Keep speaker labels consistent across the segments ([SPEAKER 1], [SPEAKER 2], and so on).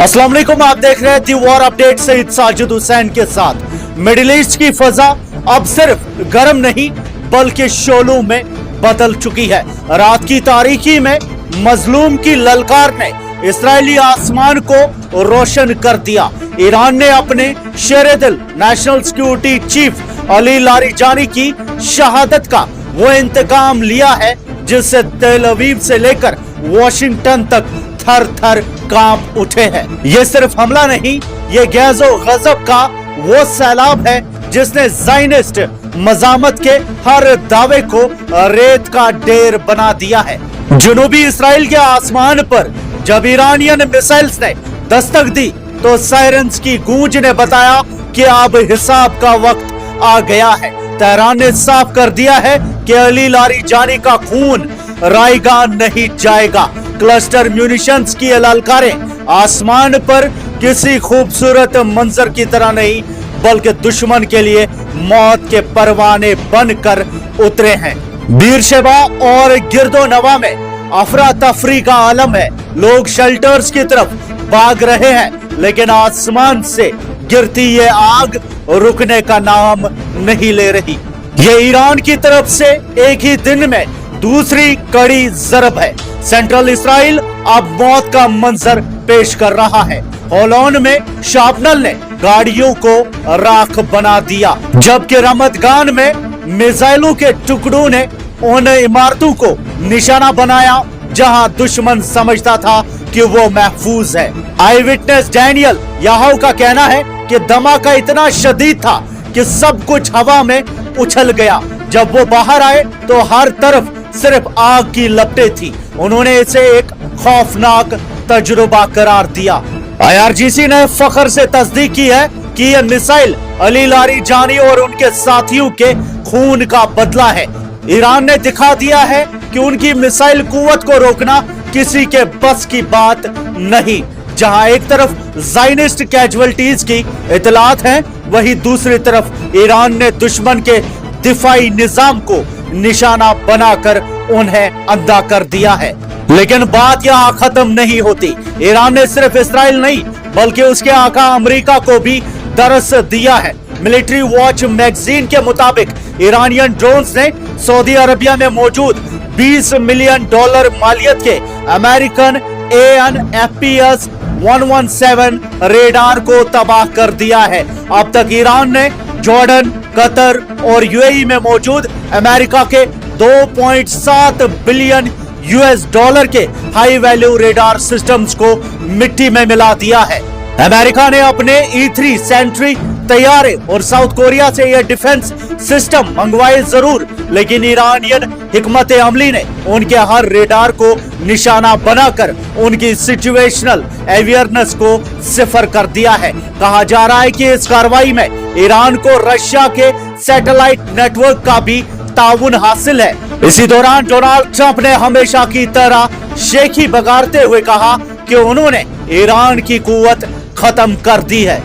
[SPEAKER 1] अस्सलाम वालेकुम, आप देख रहे हैं दी वॉर अपडेट से साजिद हुसैन के साथ। मिडिल ईस्ट की फजा अब सिर्फ गर्म नहीं बल्कि शोलों में बदल चुकी है। रात की तारीकी में मजलूम की ललकार ने इस्राएली आसमान को रोशन कर दिया। ईरान ने अपने शेरे दिल national security chief Ali Larijani की शहादत का वो इंतकाम लिया है जिससे तेल अवीव से लेकर वॉशिंगटन तक थर थर कांप उठे हैं। ये सिर्फ हमला नहीं, ये गैज़ो गज़ब का वो सैलाब है जिसने ज़ायनिस्ट मज़ामत के हर दावे को रेत का ढेर बना दिया है। जनूबी इस्राएल के आसमान पर जब ईरानियन मिसाइल्स ने दस्तक दी तो सायरन्स की गूंज ने बताया कि अब हिसाब का वक्त आ गया है। तेहरान ने साफ कर दिया है कि अली लारिजानी का खून रायगा नहीं जाएगा। क्लस्टर म्यूनिशंस की ललकारें आसमान पर किसी खूबसूरत मंजर की तरह नहीं बल्कि दुश्मन के लिए मौत के परवाने बनकर उतरे हैं। बीरशेबा और गिरदो नवा में अफरा तफरी का आलम है। लोग शेल्टर्स की तरफ भाग रहे हैं लेकिन आसमान से गिरती ये आग रुकने का नाम नहीं ले रही। ये ईरान की तरफ से एक ही दिन में दूसरी कड़ी ज़रब है। सेंट्रल इस्राइल अब मौत का मंजर पेश कर रहा है। होलोन में शाबनल ने गाड़ियों को राख बना दिया जबकि रमतगान में मिसाइलों के टुकड़ों ने उन इमारतों को निशाना बनाया जहां दुश्मन समझता था कि वो महफूज है। आई विटनेस डैनियल याहू का कहना है कि धमाका इतना शदीद था कि सब कुछ हवा में उछल गया। जब वो बाहर आए तो हर तरफ सिर्फ आग की लपटें थी। उन्होंने इसे एक खौफनाक तजुर्बा करार दिया। IRGC ने फख्र से तस्दीक की है कि यह मिसाइल अली लारिजानी और उनके साथियों के खून का बदला है। ईरान ने दिखा दिया है कि उनकी मिसाइल कुव्वत को रोकना किसी के बस की बात नहीं। जहां एक तरफ ज़ायनिस्ट कैजुअल्टीज की इतलात है, वहीं दूसरी तरफ ईरान ने दुश्मन के दिफाई निजाम को निशाना बनाकर उन्हें अंधा कर दिया है। लेकिन बात यहाँ खत्म नहीं होती। ईरान ने सिर्फ इस्राइल नहीं बल्कि उसके आका अमेरिका को भी दरस दिया है। मिलिट्री वॉच मैगजीन के मुताबिक ईरानियन ड्रोन्स ने सऊदी अरबिया में मौजूद $20 मिलियन मालियत के अमेरिकन AN/FPS 117 रेडार को तबाह कर दिया है। अब तक ईरान ने जॉर्डन, कतर और UAE में मौजूद अमेरिका के $2.7 बिलियन के हाई वैल्यू रेडार सिस्टम्स को मिट्टी में मिला दिया है। अमेरिका ने अपने E3 सेंट्री तैयारे और साउथ कोरिया से यह डिफेंस सिस्टम मंगवाए जरूर, लेकिन ईरानियन हिकमत अमली ने उनके हर रेडार को निशाना बनाकर उनकी सिचुएशनल अवेयरनेस को सिफर कर दिया है। कहा जा रहा है कि इस कार्रवाई में ईरान को रशिया के सैटेलाइट नेटवर्क का भी ताउन हासिल है। इसी दौरान डोनाल्ड ट्रंप ने हमेशा की तरह शेखी बगाड़ते हुए कहा कि उन्होंने ईरान की कुव्वत खत्म कर दी है।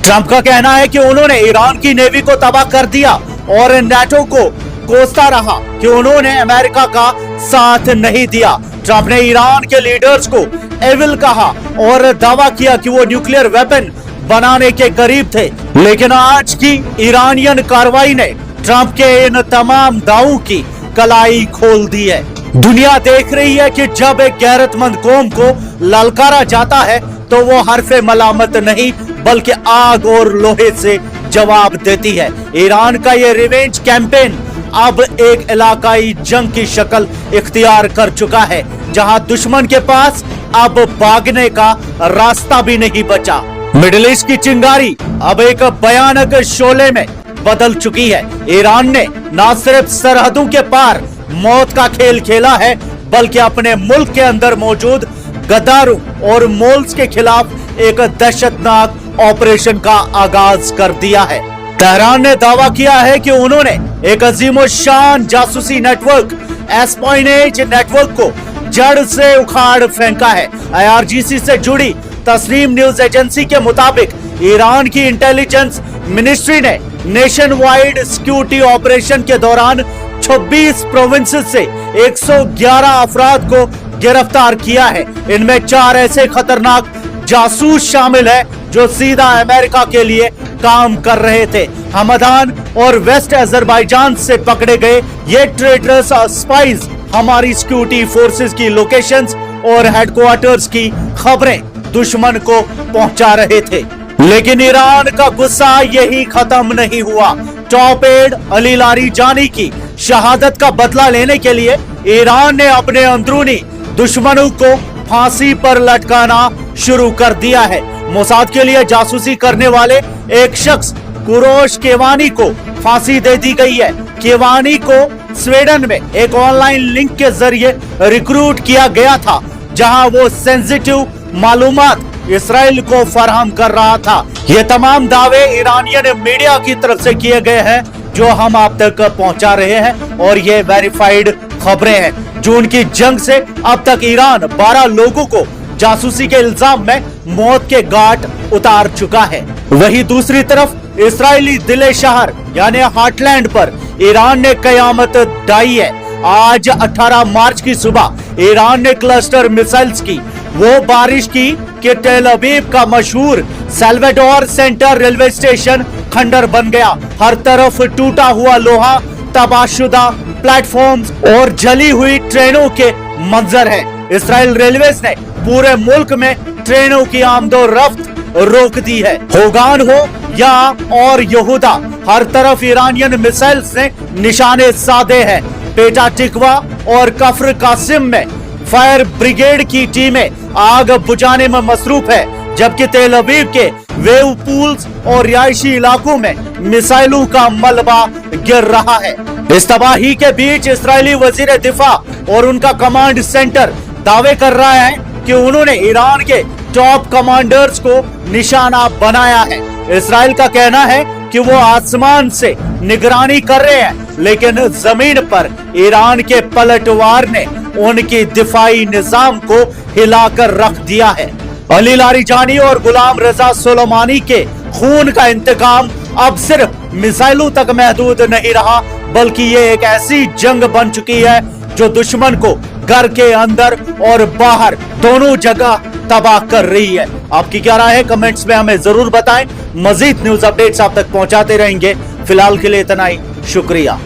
[SPEAKER 1] ट्रंप का कहना है कि उन्होंने ईरान की नेवी को तबाह कर दिया और नाटो को कोसता रहा कि उन्होंने अमेरिका का साथ नहीं दिया। ट्रंप ने ईरान के लीडर्स को एविल कहा और दावा किया कि वो न्यूक्लियर वेपन बनाने के करीब थे। लेकिन आज की ईरानियन कार्रवाई ने ट्रंप के इन तमाम दावों की कलाई खोल दी है। दुनिया देख रही है कि जब एक गैरतमंद कौम को ललकारा जाता है तो वो हरफे मलामत नहीं बल्कि आग और लोहे से जवाब देती है। ईरान का ये रिवेंज कैंपेन अब एक इलाकाई जंग की शक्ल इख्तियार कर चुका है जहां दुश्मन के पास अब भागने का रास्ता भी नहीं बचा। मिडिल ईस्ट की चिंगारी अब एक भयानक शोले में बदल चुकी है। ईरान ने न सिर्फ सरहदों के पार मौत का खेल खेला है बल्कि अपने मुल्क के अंदर मौजूद गद्दारों और मोल्स के खिलाफ एक दहशतनाक ऑपरेशन का आगाज कर दिया है। तेहरान ने दावा किया है कि उन्होंने एक अजीमोशान जासूसी नेटवर्क एस्पाइनेज नेटवर्क को जड़ से उखाड़ फेंका है। IRGC से जुड़ी तस्नीम न्यूज एजेंसी के मुताबिक ईरान की इंटेलिजेंस मिनिस्ट्री ने नेशन वाइड सिक्योरिटी ऑपरेशन के दौरान 26 प्रोविंस से 111 अफराद को गिरफ्तार किया है। इनमें 4 ऐसे खतरनाक जासूस शामिल है जो सीधा अमेरिका के लिए काम कर रहे थे। हमदान और वेस्ट अजरबैजान से पकड़े गए ये ट्रेटरस स्पाइस हमारी सिक्योरिटी फोर्सेस की लोकेशंस और हेडक्वार्टर्स की खबरें दुश्मन को पहुंचा रहे थे। लेकिन ईरान का गुस्सा यही खत्म नहीं हुआ। टॉप एड अली लारीजानी की शहादत का बदला लेने के लिए ईरान ने अपने अंदरूनी दुश्मनों को फांसी पर लटकाना शुरू कर दिया है। मोसाद के लिए जासूसी करने वाले एक शख्स कुरोश केवानी को फांसी दे दी गई है। केवानी को स्वीडन में एक ऑनलाइन लिंक के जरिए रिक्रूट किया गया था, जहां वो सेंसिटिव मालूमात इसराइल को फराहम कर रहा था। ये तमाम दावे ईरानियन मीडिया की तरफ से किए गए हैं जो हम आप तक पहुंचा रहे हैं, और ये वेरीफाइड खबरें हैं। जून की जंग से अब तक ईरान 12 लोगों को जासूसी के इल्जाम में मौत के घाट उतार चुका है। वहीं दूसरी तरफ इस्राएली दिले शहर यानी हार्टलैंड पर ईरान ने कयामत ढाई है। आज 18 मार्च की सुबह ईरान ने क्लस्टर मिसाइल्स की वो बारिश की कि टेल अवीव का मशहूर साल्वाडोर सेंटर रेलवे स्टेशन खंडर बन गया। हर तरफ टूटा हुआ लोहा, तबाहशुदा प्लेटफॉर्म्स और जली हुई ट्रेनों के मंजर है। इसराइल रेलवेज ने पूरे मुल्क में ट्रेनों की आमदोरफ्त रोक दी है। होगान हो या और यहूदा, हर तरफ ईरानियन मिसाइल्स ने निशाने साधे हैं। पेटा टिकवा और कफ्र कासिम में फायर ब्रिगेड की टीमें आग बुझाने में मसरूफ है, जबकि तेल अवीव के वेव पूल्स और रिहायशी इलाकों में मिसाइलों का मलबा गिर रहा है। इस तबाही के बीच इस्राएली वजीर दिफा और उनका कमांड सेंटर दावे कर रहा है कि उन्होंने ईरान के टॉप कमांडर्स को निशाना बनाया है। इस्राएल का कहना है कि वो आसमान से निगरानी कर रहे हैं, लेकिन जमीन पर ईरान के पलटवार ने उनकी दिफाई निजाम को हिलाकर रख दिया है। अली लारीजानी और गुलाम रजा सुलेमानी के खून का इंतकाम अब सिर्फ मिसाइलों तक महदूद नहीं रहा, बल्कि ये एक ऐसी जंग बन चुकी है जो दुश्मन को घर के अंदर और बाहर दोनों जगह तबाह कर रही है। आपकी क्या राय है? कमेंट्स में हमें जरूर बताएं। मजीद न्यूज अपडेट्स आप तक पहुंचाते रहेंगे। फिलहाल के लिए इतना ही, शुक्रिया।